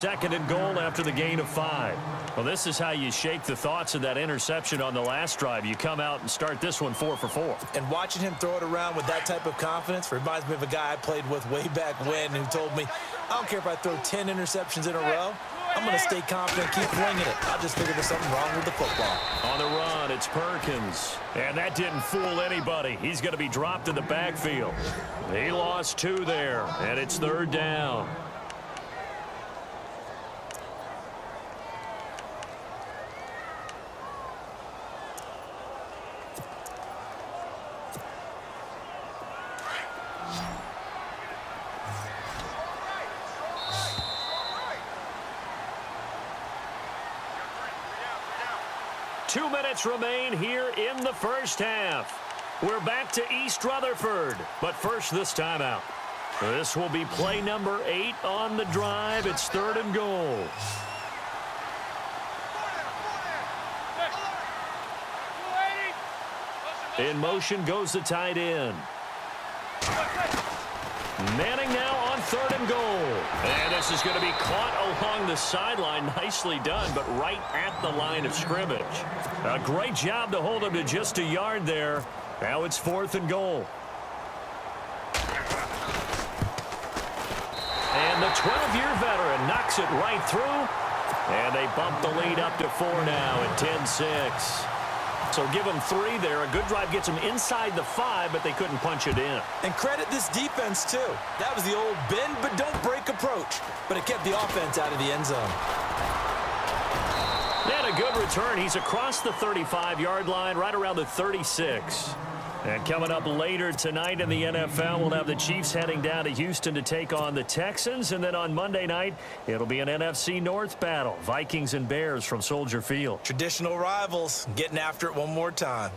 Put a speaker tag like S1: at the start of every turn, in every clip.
S1: Second and goal after the gain of 5. Well, this is how you shake the thoughts of that interception on the last drive. You come out and start this one 4 for 4.
S2: And watching him throw it around with that type of confidence reminds me of a guy I played with way back when who told me, I don't care if I throw 10 interceptions in a row. I'm going to stay confident, keep flinging it. I just figured there's something wrong with the football.
S1: On the run, it's Perkins. And that didn't fool anybody. He's going to be dropped in the backfield. He lost 2 there, and it's 3rd down. Two minutes remain here in the first half. We're back to East Rutherford, but first this timeout. This will be play number 8 on the drive. It's 3rd and goal. In motion goes the tight end. Manning now on 3rd and goal. And this is going to be caught along the sideline. Nicely done, but right at the line of scrimmage. A great job to hold him to just a yard there. Now it's 4th and goal. And the 12-year veteran knocks it right through. And they bump the lead up to 4 now at 10-6. So give them 3 there. A good drive gets them inside the 5, but they couldn't punch it in.
S2: And credit this defense, too. That was the old bend but don't break approach. But it kept the offense out of the end zone.
S1: And a good return. He's across the 35-yard line, right around the 36. And coming up later tonight in the NFL, we'll have the Chiefs heading down to Houston to take on the Texans. And then on Monday night, it'll be an NFC North battle. Vikings and Bears from Soldier Field.
S2: Traditional rivals getting after it one more time.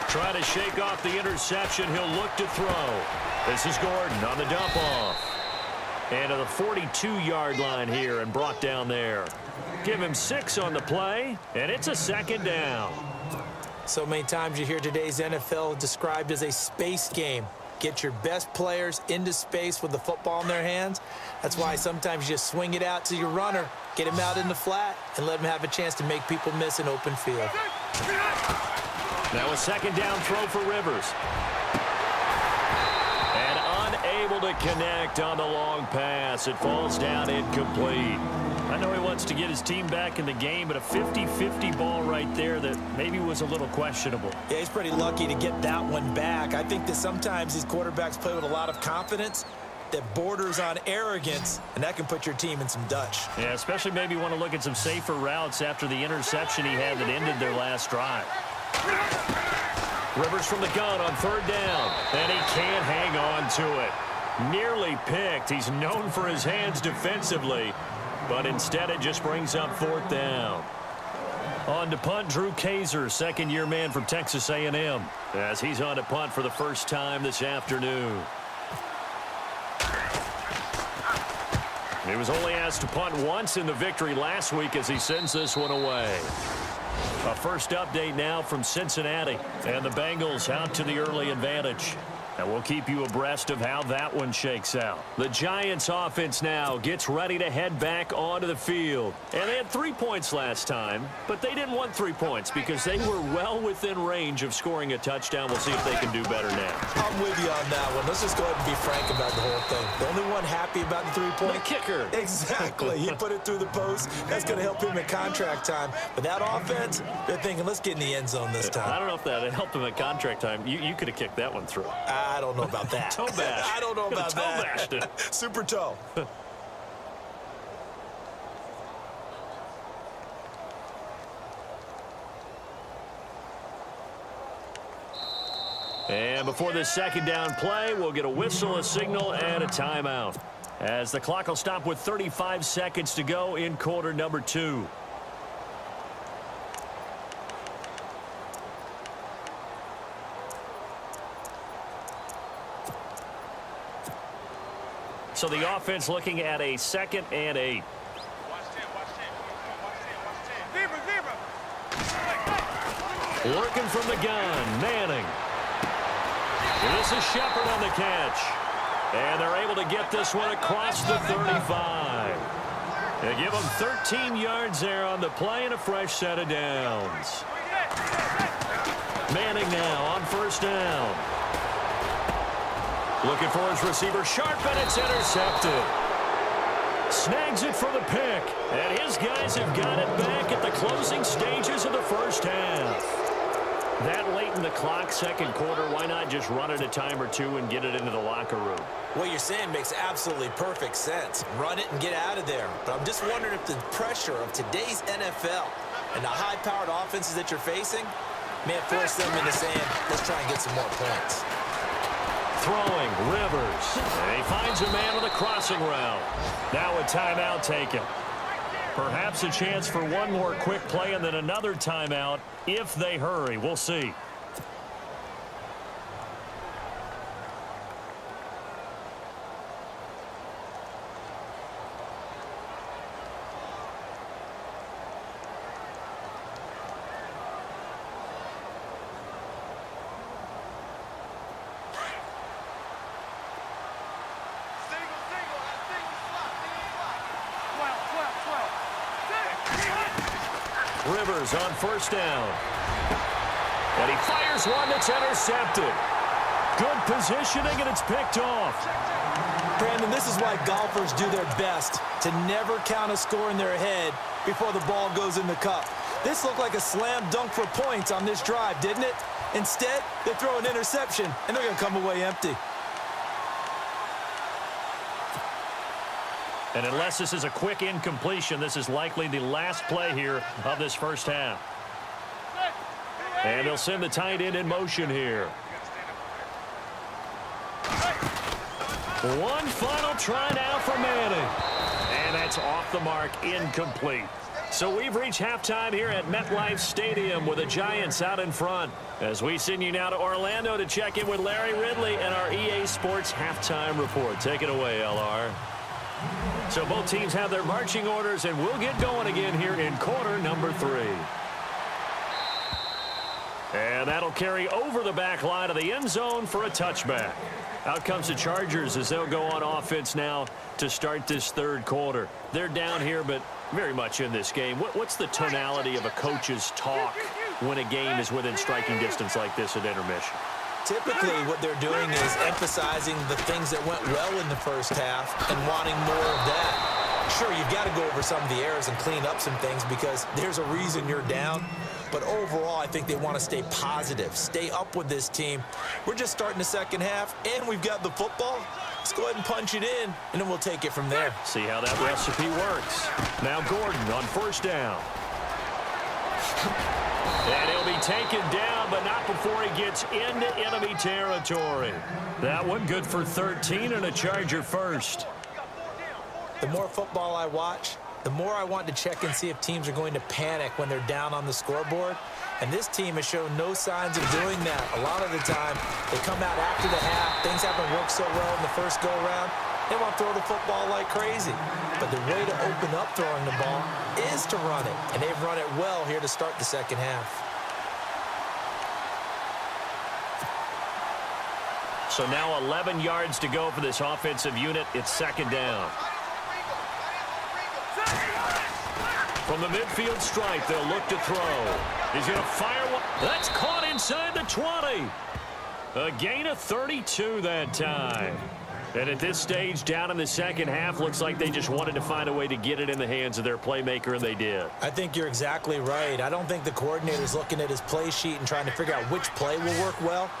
S1: Trying to shake off the interception. He'll look to throw. This is Gordon on the dump off. And to the 42-yard line here and brought down there. Give him 6 on the play, and it's a 2nd down.
S2: So many times you hear today's NFL described as a space game. Get your best players into space with the football in their hands. That's why sometimes you just swing it out to your runner, get him out in the flat, and let him have a chance to make people miss an open field.
S1: Now a 2nd down throw for Rivers. And unable to connect on the long pass. It falls down incomplete. I know he wants to get his team back in the game, but a 50-50 ball right there that maybe was a little questionable.
S2: Yeah, he's pretty lucky to get that one back. I think that sometimes these quarterbacks play with a lot of confidence that borders on arrogance, and that can put your team in some Dutch.
S1: Yeah, especially maybe want to look at some safer routes after the interception he had that ended their last drive. Rivers from the gun on 3rd down, and he can't hang on to it. Nearly picked. He's known for his hands defensively, but instead it just brings up 4th down. On to punt, Drew Kaiser, 2nd-year man from Texas A&M, as he's on to punt for the first time this afternoon. He was only asked to punt once in the victory last week as he sends this one away. A first update now from Cincinnati, and the Bengals out to the early advantage. And we'll keep you abreast of how that one shakes out. The Giants offense now gets ready to head back onto the field. And they had 3 points last time, but they didn't want 3 points because they were well within range of scoring a touchdown. We'll see if they can do better now.
S2: I'm with you on that one. Let's just go ahead and be frank about the whole thing. The only one happy about the 3-point?
S1: The kicker.
S2: Exactly. He put it through the post. That's going to help him at contract time. But that offense, they're thinking, let's get in the end zone this time.
S1: I don't know if that helped him at contract time. You could have kicked that one through.
S2: I don't know about that.
S1: Toe bash.
S2: I don't know about
S1: toe
S2: that.
S1: Bashed it.
S2: Super toe.
S1: And before this 2nd down play, we'll get a whistle, a signal, and a timeout. As the clock will stop with 35 seconds to go in quarter number 2. So the offense looking at a 2nd and 8. Working from the gun, Manning. And this is Shepard on the catch. And they're able to get this one across the 35. They give them 13 yards there on the play and a fresh set of downs. Manning now on first down. Looking for his receiver, Sharp, and it's intercepted. Snags it for the pick. And his guys have got it back at the closing stages of the first half. That late in the clock, second quarter, why not just run it a time or two and get it into the locker room?
S2: What you're saying makes absolutely perfect sense. Run it and get out of there. But I'm just wondering if the pressure of today's NFL and the high-powered offenses that you're facing may force them into saying, let's try and get some more points.
S1: Throwing, Rivers. And he finds a man on the crossing route. Now a timeout taken. Perhaps a chance for one more quick play and then another timeout if they hurry. We'll see. Rivers on first down. And he fires one that's intercepted. Good positioning, and it's picked off.
S2: Brandon, this is why golfers do their best to never count a score in their head before the ball goes in the cup. This looked like a slam dunk for points on this drive, didn't it? Instead, they throw an interception, and they're going to come away empty.
S1: And unless this is a quick incompletion, this is likely the last play here of this first half. And they'll send the tight end in motion here. One final try now for Manning. And that's off the mark, incomplete. So we've reached halftime here at MetLife Stadium with the Giants out in front. As we send you now to Orlando to check in with Larry Ridley and our EA Sports Halftime Report. Take it away, LR. So both teams have their marching orders, and we'll get going again here in quarter number 3. And that'll carry over the back line of the end zone for a touchback. Out comes the Chargers as they'll go on offense now to start this third quarter. They're down here, but very much in this game. What's the tonality of a coach's talk when a game is within striking distance like this at intermission?
S2: Typically, what they're doing is emphasizing the things that went well in the first half and wanting more of that. Sure, you've got to go over some of the errors and clean up some things because there's a reason you're down. But overall, I think they want to stay positive, stay up with this team. We're just starting the second half, and we've got the football. Let's go ahead and punch it in, and then we'll take it from there.
S1: See how that recipe works. Now Gordon on first down. And he'll be taken down, but not before he gets into enemy territory. That one good for 13 and a Charger first.
S2: The more football I watch, the more I want to check and see if teams are going to panic when they're down on the scoreboard. And this team has shown no signs of doing that. A lot of the time, they come out after the half. Things haven't worked so well in the first go-around. They want to throw the football like crazy. But the way to open up throwing the ball is to run it. And they've run it well here to start the second half.
S1: So now 11 yards to go for this offensive unit. It's second down. From the midfield stripe, they'll look to throw. He's going to fire one. That's caught inside the 20. A gain of 32 that time. And at this stage, down in the second half, looks like they just wanted to find a way to get it in the hands of their playmaker, and they did.
S2: I think you're exactly right. I don't think the coordinator's looking at his play sheet and trying to figure out which play will work well.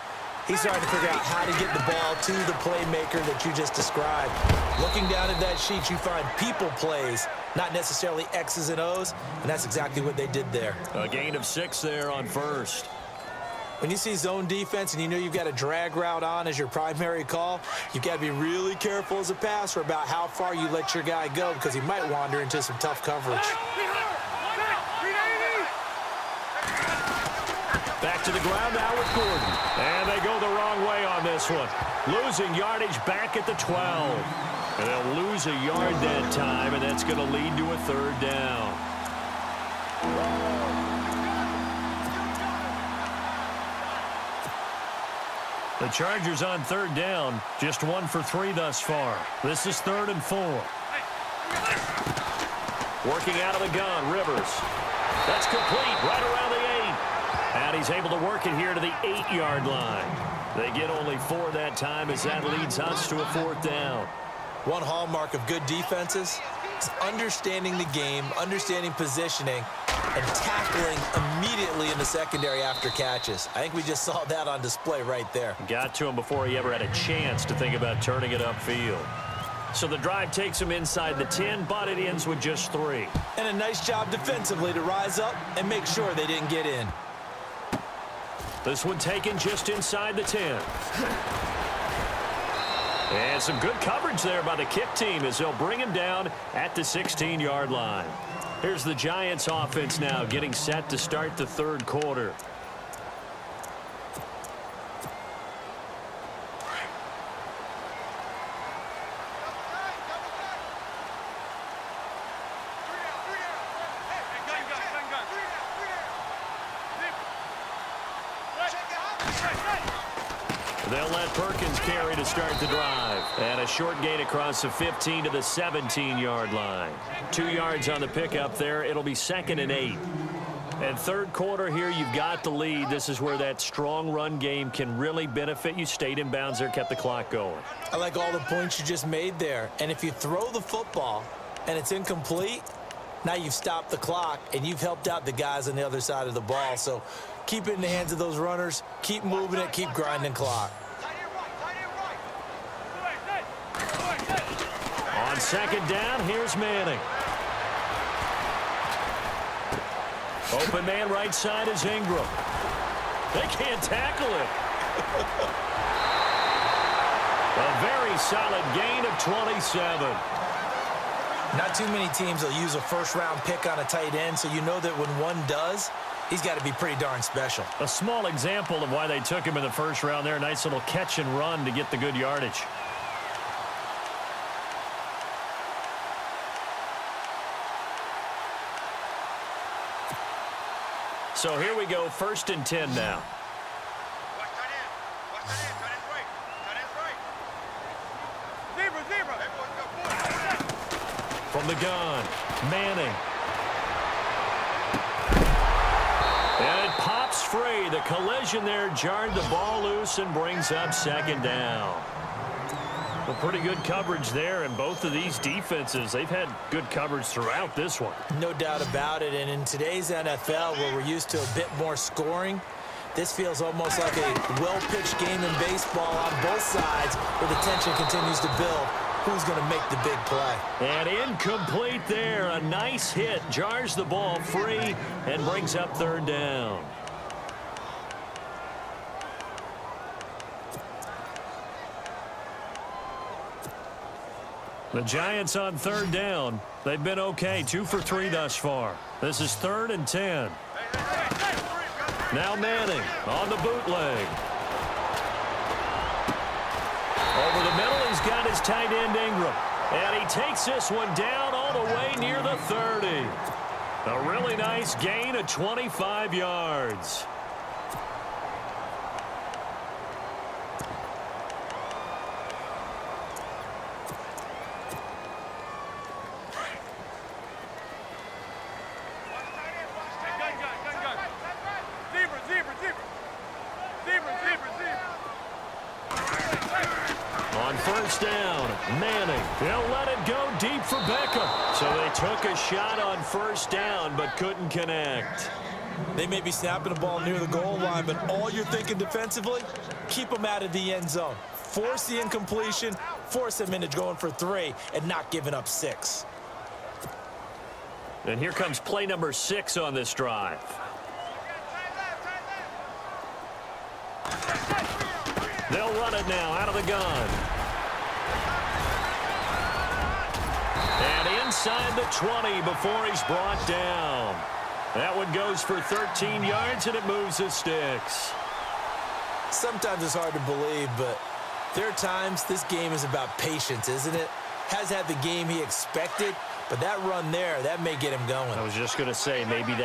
S2: He's trying to figure out how to get the ball to the playmaker that you just described. Looking down at that sheet, you find people plays, not necessarily X's and O's, and that's exactly what they did there.
S1: A gain of 6 there on first.
S2: When you see zone defense and you know you've got a drag route on as your primary call, you've got to be really careful as a passer about how far you let your guy go because he might wander into some tough coverage.
S1: Back to the ground now with Gordon. And they go the wrong way on this one. Losing yardage back at the 12. And they'll lose a yard that time, and that's going to lead to a third down. The Chargers on third down, just 1 for 3 thus far. This is 3rd and 4. Working out of the gun, Rivers. That's complete, right around the 8. And he's able to work it here to the 8-yard line. They get only 4 that time as that leads us to a 4th down.
S2: One hallmark of good defenses is understanding the game, understanding positioning, and tackling immediately in the secondary after catches. I think we just saw that on display right there.
S1: Got to him before he ever had a chance to think about turning it upfield. So the drive takes him inside the 10, but it ends with just 3.
S2: And a nice job defensively to rise up and make sure they didn't get in.
S1: This one taken just inside the 10. And some good coverage there by the kick team as they'll bring him down at the 16-yard line. Here's the Giants offense now getting set to start the 3rd quarter. They'll let Perkins carry to start the drive. And a short gain across the 15 to the 17-yard line. 2 yards on the pickup there. It'll be 2nd and 8. And 3rd quarter here, you've got the lead. This is where that strong run game can really benefit you. Stayed in bounds there, kept the clock going.
S2: I like all the points you just made there. And if you throw the football and it's incomplete, now you've stopped the clock and you've helped out the guys on the other side of the ball. So keep it in the hands of those runners. Keep moving it. Keep grinding clock.
S1: On 2nd down, here's Manning. Open man right side is Ingram. They can't tackle him. A very solid gain of 27.
S2: Not too many teams will use a first-round pick on a tight end, so you know that when one does, he's got to be pretty darn special.
S1: A small example of why they took him in the 1st round there. Nice little catch and run to get the good yardage. So here we go, 1st and 10 now. From the gun, Manning. And it pops free. The collision there jarred the ball loose and brings up 2nd down. Well, pretty good coverage there, and both of these defenses, they've had good coverage throughout this one.
S2: No doubt about it, and in today's NFL, where we're used to a bit more scoring, this feels almost like a well-pitched game in baseball on both sides, where the tension continues to build. Who's going to make the big play?
S1: And incomplete there. A nice hit. Jars the ball free and brings up 3rd down. The Giants on 3rd down. They've been okay. 2 for 3 thus far. This is 3rd and 10. Now Manning on the bootleg. Over the middle, he's got his tight end Ingram. And he takes this one down all the way near the 30. A really nice gain of 25 yards. On 1st down, Manning. He'll let it go deep for Beckham. So they took a shot on 1st down, but couldn't connect.
S2: They may be snapping the ball near the goal line, but all you're thinking defensively, keep them out of the end zone. Force the incompletion, force them into going for 3, and not giving up 6.
S1: And here comes play number 6 on this drive. They'll run it now out of the gun. And inside the 20 before he's brought down. That one goes for 13 yards, and it moves the sticks.
S2: Sometimes it's hard to believe, but there are times this game is about patience, isn't it? Has had the game he expected, but that run there, that may get him going.
S1: I was just going to say, maybe that.